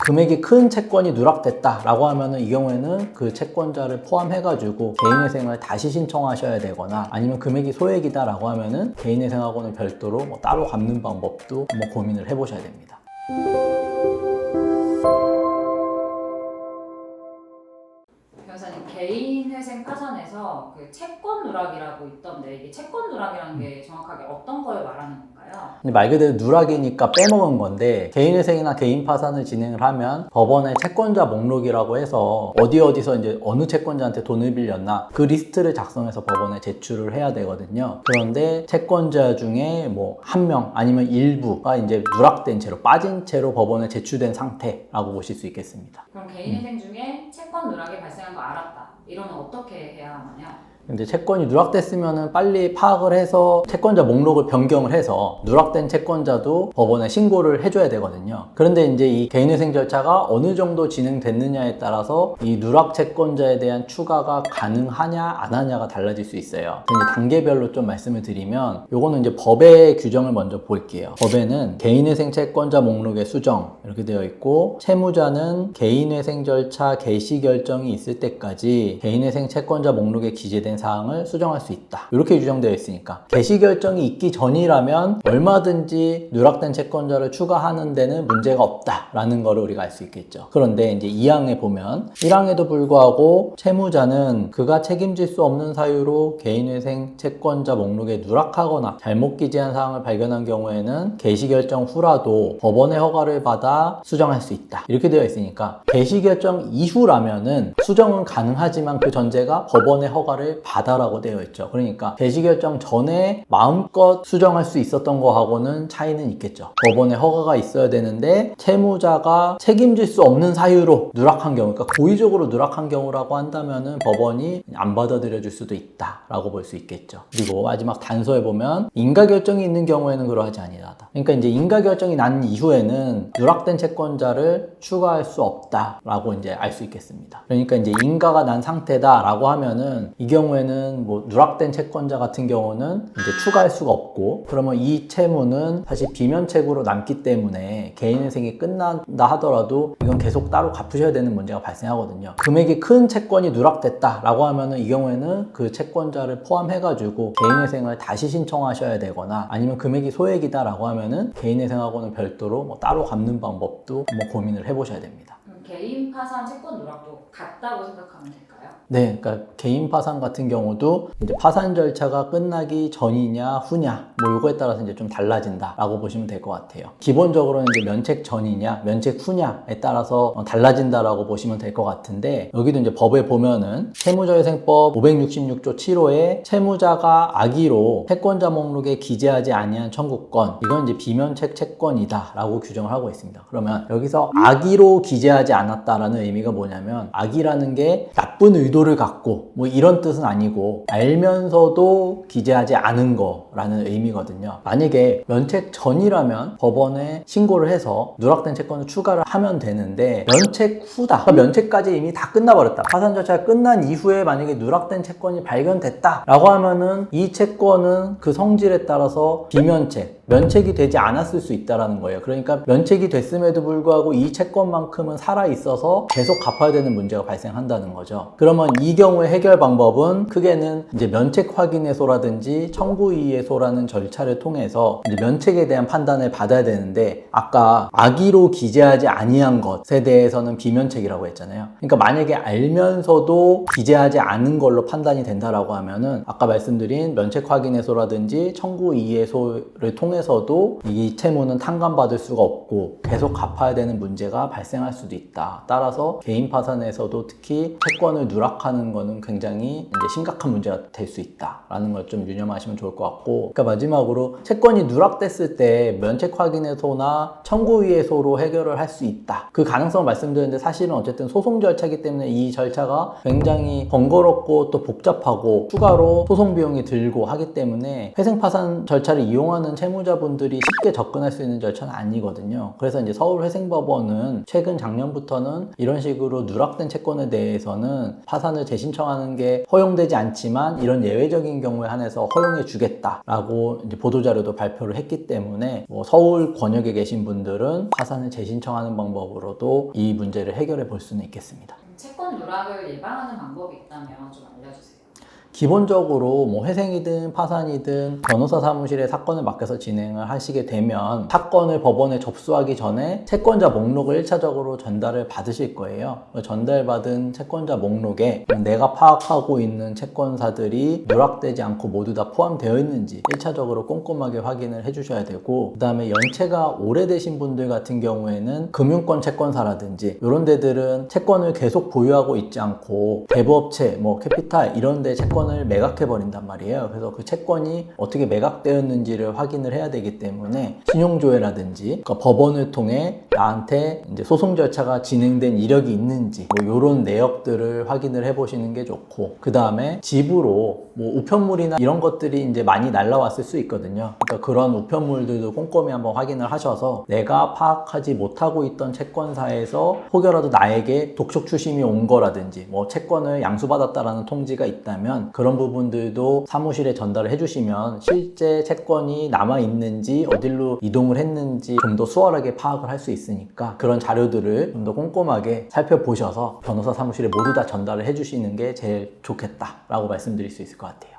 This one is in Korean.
금액이 큰 채권이 누락됐다 라고 하면은 이 경우에는 그 채권자를 포함해가지고 개인회생을 다시 신청하셔야 되거나, 아니면 금액이 소액이다 라고 하면은 개인회생하고는 별도로 따로 갚는 방법도 한번 고민을 해보셔야 됩니다. 변호사님, 개인회생 파산에서 그 채권 누락이라고 있던데, 이게 채권 누락이라는 게 정확하게 어떤 걸 말하는 건가요? 근데 말 그대로 누락이니까 빼먹은 건데, 개인회생이나 개인 파산을 진행을 하면 법원의 채권자 목록이라고 해서 어디서 이제 어느 채권자한테 돈을 빌렸나 그 리스트를 작성해서 법원에 제출을 해야 되거든요. 그런데 채권자 중에 뭐 한 명 아니면 일부가 이제 누락된 채로, 빠진 채로 법원에 제출된 상태라고 보실 수 있겠습니다. 그럼 개인회생 중에 채권 누락이 발생한 거 알았다, 이러면 어떻게 해야 하느냐? 근데 채권이 누락됐으면 빨리 파악을 해서 채권자 목록을 변경을 해서 누락된 채권자도 법원에 신고를 해줘야 되거든요. 그런데 이제 이 개인회생 절차가 어느 정도 진행됐느냐에 따라서 이 누락 채권자에 대한 추가가 가능하냐 안 하냐가 달라질 수 있어요. 이제 단계별로 좀 말씀을 드리면, 요거는 이제 법의 규정을 먼저 볼게요. 법에는 개인회생 채권자 목록의 수정 이렇게 되어 있고, 채무자는 개인회생 절차 개시 결정이 있을 때까지 개인회생 채권자 목록에 기재된 사항을 수정할 수 있다, 이렇게 규정되어 있으니까 개시 결정이 있기 전이라면 얼마든지 누락된 채권자를 추가하는 데는 문제가 없다라는 거를 우리가 알 수 있겠죠. 그런데 이제 2항에 보면, 1항에도 불구하고 채무자는 그가 책임질 수 없는 사유로 개인회생 채권자 목록에 누락하거나 잘못 기재한 사항을 발견한 경우에는 개시 결정 후라도 법원의 허가를 받아 수정할 수 있다, 이렇게 되어 있으니까 개시 결정 이후라면은 수정은 가능하지만 그 전제가 법원의 허가를 받아라고 되어 있죠. 그러니까 개시 결정 전에 마음껏 수정할 수 있었던 거하고는 차이는 있겠죠. 법원의 허가가 있어야 되는데 채무자가 책임질 수 없는 사유로 누락한 경우, 그러니까 고의적으로 누락한 경우라고 한다면은 법원이 안 받아들여 줄 수도 있다라고 볼 수 있겠죠. 그리고 마지막 단서에 보면 인가 결정이 있는 경우에는 그러하지 아니하다. 그러니까 이제 인가 결정이 난 이후에는 누락된 채권자를 추가할 수 없다라고 이제 알 수 있겠습니다. 그러니까 이제 인가가 난 상태다라고 하면은 이 경우에는 뭐 누락된 채권자 같은 경우는 이제 추가할 수가 없고, 그러면 이 채무는 사실 비면책으로 남기 때문에 개인회생이 끝난다 하더라도 이건 계속 따로 갚으셔야 되는 문제가 발생하거든요. 금액이 큰 채권이 누락됐다 라고 하면은 이 경우에는 그 채권자를 포함해가지고 개인회생을 다시 신청하셔야 되거나, 아니면 금액이 소액이다 라고 하면은 개인회생하고는 별도로 따로 갚는 방법도 한번 고민을 해보셔야 됩니다. 그럼 개인 파산 채권 누락도 같다고 생각하면 될까요? 네, 그러니까 개인 파산 같은 경우도 이제 파산 절차가 끝나기 전이냐 후냐 뭐 요거에 따라서 이제 좀 달라진다라고 보시면 될 것 같아요. 기본적으로는 이제 면책 전이냐 면책 후냐에 따라서 달라진다라고 보시면 될 것 같은데, 여기도 이제 법에 보면은 채무자회생법 566조 7호에 채무자가 악의로 채권자 목록에 기재하지 아니한 청구권, 이건 이제 비면책 채권이다라고 규정을 하고 있습니다. 그러면 여기서 악의로 기재하지 않았다라는 의미가 뭐냐면, 악의라는 게 나쁜 의도를 갖고 뭐 이런 뜻은 아니고 알면서도 기재하지 않은 거라는 의미거든요. 만약에 면책 전이라면 법원에 신고를 해서 누락된 채권을 추가를 하면 되는데, 면책 후다, 그러니까 면책까지 이미 다 끝나버렸다, 파산 절차가 끝난 이후에 만약에 누락된 채권이 발견됐다 라고 하면은 이 채권은 그 성질에 따라서 비면책, 면책이 되지 않았을 수 있다는 거예요. 그러니까 면책이 됐음에도 불구하고 이 채권만큼은 살아있어서 계속 갚아야 되는 문제가 발생한다는 거죠. 그러면 이 경우의 해결 방법은 크게는 이제 면책 확인해소라든지 청구이의소라는 절차를 통해서 이제 면책에 대한 판단을 받아야 되는데, 아까 악의로 기재하지 아니한 것에 대해서는 비면책이라고 했잖아요. 그러니까 만약에 알면서도 기재하지 않은 걸로 판단이 된다라고 하면은 아까 말씀드린 면책 확인해소라든지 청구이의소를 통해서도 이 채무는 탕감받을 수가 없고 계속 갚아야 되는 문제가 발생할 수도 있다. 따라서 개인 파산에서도 특히 채권을 누락하는 거는 굉장히 이제 심각한 문제가 될 수 있다라는 걸 좀 유념하시면 좋을 것 같고, 그러니까 마지막으로 채권이 누락됐을 때 면책 확인해소나 청구이의소로 해결을 할 수 있다, 그 가능성을 말씀드렸는데, 사실은 어쨌든 소송 절차이기 때문에 이 절차가 굉장히 번거롭고 또 복잡하고 추가로 소송 비용이 들고 하기 때문에 회생 파산 절차를 이용하는 채무자 채권자분들이 쉽게 접근할 수 있는 절차는 아니거든요. 그래서 이제 서울회생법원은 최근 작년부터는 이런 식으로 누락된 채권에 대해서는 파산을 재신청하는 게 허용되지 않지만 이런 예외적인 경우에 한해서 허용해 주겠다라고 이제 보도자료도 발표를 했기 때문에 뭐 서울 권역에 계신 분들은 파산을 재신청하는 방법으로도 이 문제를 해결해 볼 수는 있겠습니다. 채권 누락을 예방하는 방법이 있다면 좀 알려주세요. 기본적으로 뭐 회생이든 파산이든 변호사 사무실에 사건을 맡겨서 진행을 하시게 되면 사건을 법원에 접수하기 전에 채권자 목록을 1차적으로 전달을 받으실 거예요. 전달받은 채권자 목록에 내가 파악하고 있는 채권사들이 누락되지 않고 모두 다 포함되어 있는지 1차적으로 꼼꼼하게 확인을 해주셔야 되고, 그 다음에 연체가 오래되신 분들 같은 경우에는 금융권 채권사라든지 이런 데들은 채권을 계속 보유하고 있지 않고 대부업체, 뭐 캐피탈 이런 데 채권을 매각해 버린단 말이에요. 그래서 그 채권이 어떻게 매각되었는지를 확인을 해야 되기 때문에 신용조회라든지 그러니까 법원을 통해 나한테 이제 소송 절차가 진행된 이력이 있는지 뭐 이런 내역들을 확인을 해 보시는 게 좋고, 그 다음에 집으로 뭐 우편물이나 이런 것들이 이제 많이 날라왔을 수 있거든요. 그러니까 그런 우편물들도 꼼꼼히 한번 확인을 하셔서 내가 파악하지 못하고 있던 채권사에서 혹여라도 나에게 독촉 추심이 온 거라든지 뭐 채권을 양수받았다라는 통지가 있다면 그런 부분들도 사무실에 전달을 해주시면 실제 채권이 남아있는지 어디로 이동을 했는지 좀 더 수월하게 파악을 할 수 있으니까 그런 자료들을 좀 더 꼼꼼하게 살펴보셔서 변호사 사무실에 모두 다 전달을 해주시는 게 제일 좋겠다라고 말씀드릴 수 있을 것 같아요.